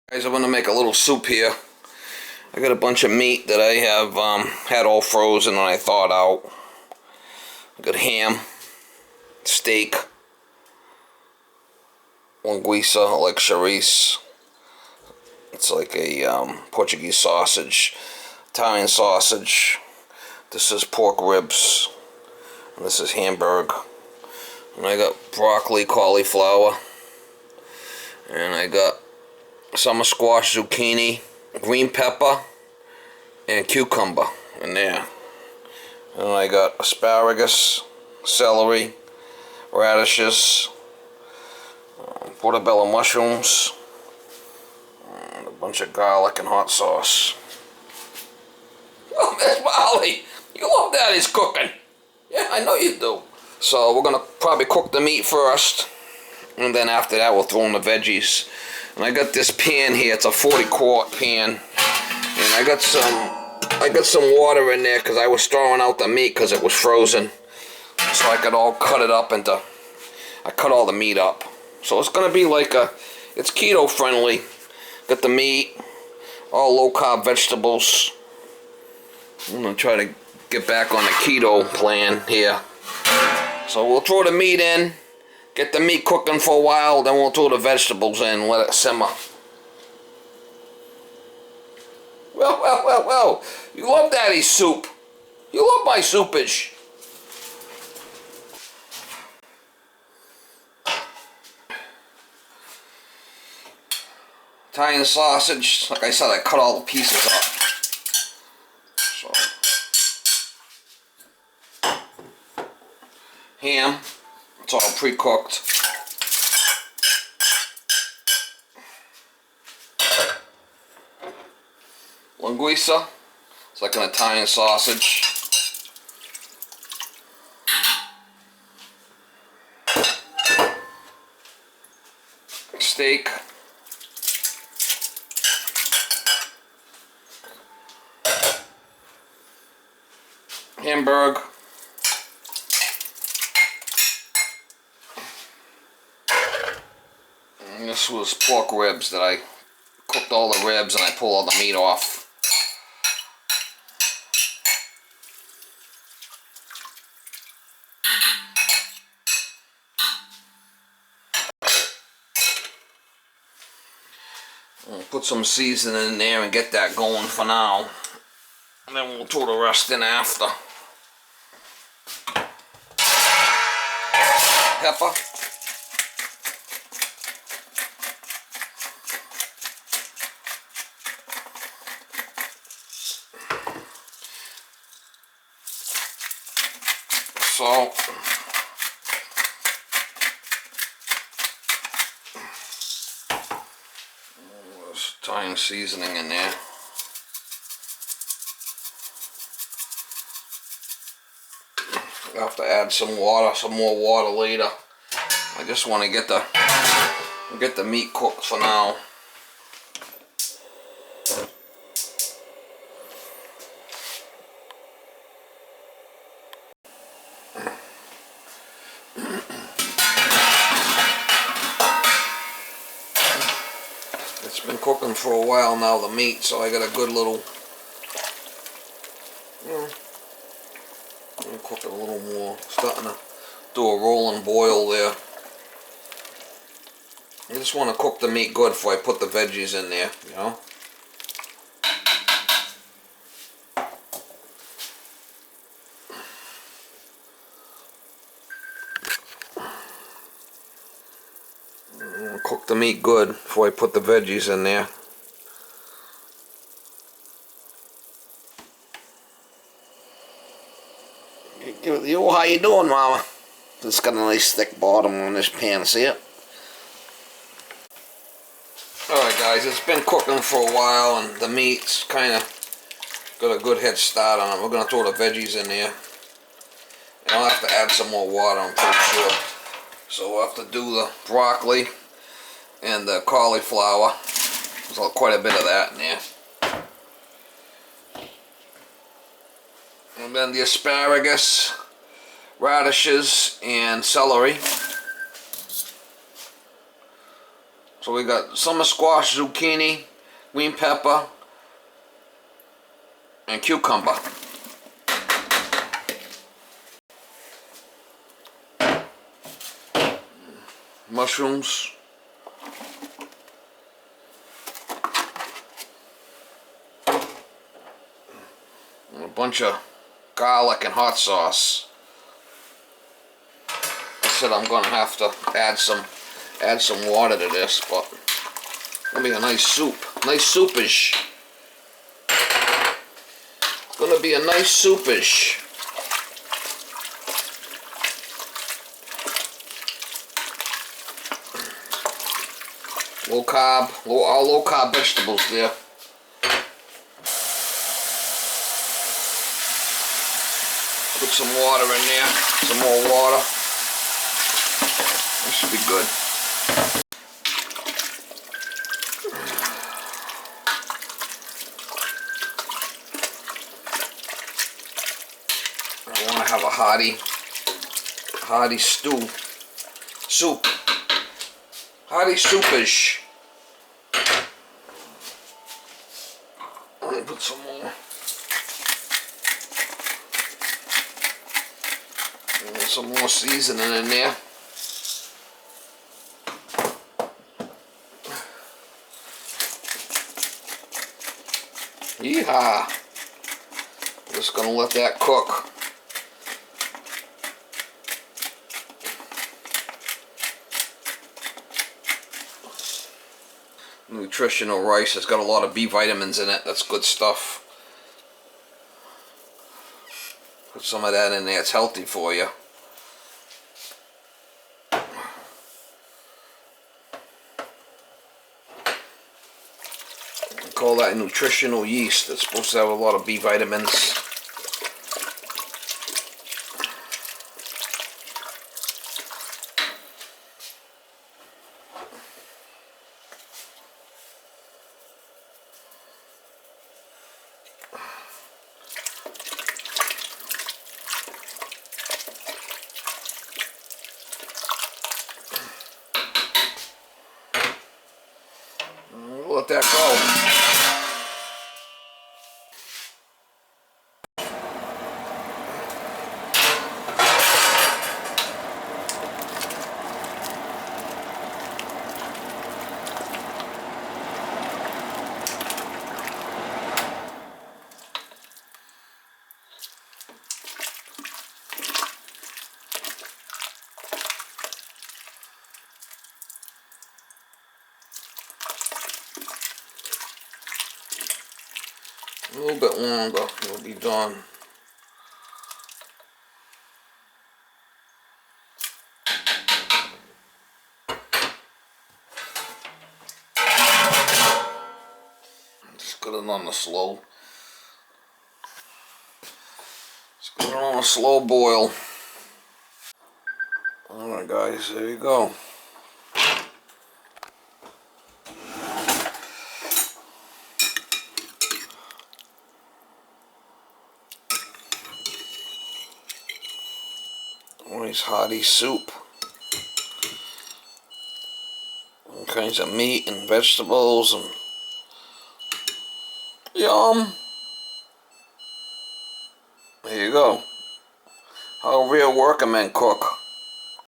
Guys, I'm gonna make a little soup here. I got a bunch of meat that I have had all frozen and I thawed out. I got ham, steak, linguiça, like chorizo. It's like a Portuguese sausage, Italian sausage. This is pork ribs, and this is hamburg. And I got broccoli, cauliflower, and I got summer squash, zucchini, green pepper, and cucumber in there. And I got asparagus, celery, radishes, portobello mushrooms, and a bunch of garlic and hot sauce. Oh, Miss Molly, you love Daddy's cooking. Yeah, I know you do. So we're gonna probably cook the meat first, and then after that we'll throw in the veggies. And I got this pan here. It's a 40-quart pan, and I got some water in there because I was throwing out the meat because it was frozen. So I could all cut it up into. I cut all the meat up. So it's gonna be like it's keto friendly. Got the meat, all low carb vegetables. I'm gonna try to get back on the keto plan here. So we'll throw the meat in. Get the meat cooking for a while, then we'll throw the vegetables in and let it simmer. Well, you love Daddy's soup. You love my soupage. Italian sausage, like I said, I cut all the pieces up. So. Ham. It's all pre-cooked. Linguiça. It's like an Italian sausage. Steak. Hamburg. And this was pork ribs that I cooked all the ribs and I pulled all the meat off. We'll put some seasoning in there and get that going for now. And then we'll throw the rest in after. Pepper. Salt. There's Italian seasoning in there. I have to add some water, some more water later. I just want to get the meat cooked for now. It's been cooking for a while now, the meat, so I got a good little. I'm gonna cook it a little more. Starting to do a rolling boil there. I just want to cook the meat good before I put the veggies in there, you know. Cook the meat good before I put the veggies in there. Yo, how you doing, Mama? It's got a nice thick bottom on this pan, see it? Alright guys, it's been cooking for a while and the meat's kind of got a good head start on it. We're going to throw the veggies in there. And I'll have to add some more water, I'm pretty sure. So we'll have to do the broccoli and the cauliflower. There's quite a bit of that in there. And then the asparagus, radishes, and celery. So we got summer squash, zucchini, green pepper, and cucumber. Mushrooms. And a bunch of garlic and hot sauce. I said I'm gonna have to add some water to this, but it's gonna be a nice soup. Nice soupish. It's gonna be a nice soupish. Low carb, all low carb vegetables there. Put some water in there, some more water. This should be good. I want to have a hearty soup. Hearty soupish. Let me put some more. And some more seasoning in there. Yeehaw. Just gonna let that cook. Nutritional rice. It's got a lot of B vitamins in it. That's good stuff. Put some of that in there. It's healthy for you. I call that nutritional yeast. It's supposed to have a lot of B vitamins. Let that go. A little bit longer, it'll be done. Just put it on the slow. Just put it on a slow boil. Alright guys, there you go. Nice hearty soup. All kinds of meat and vegetables and yum. There you go. How a real working man cook.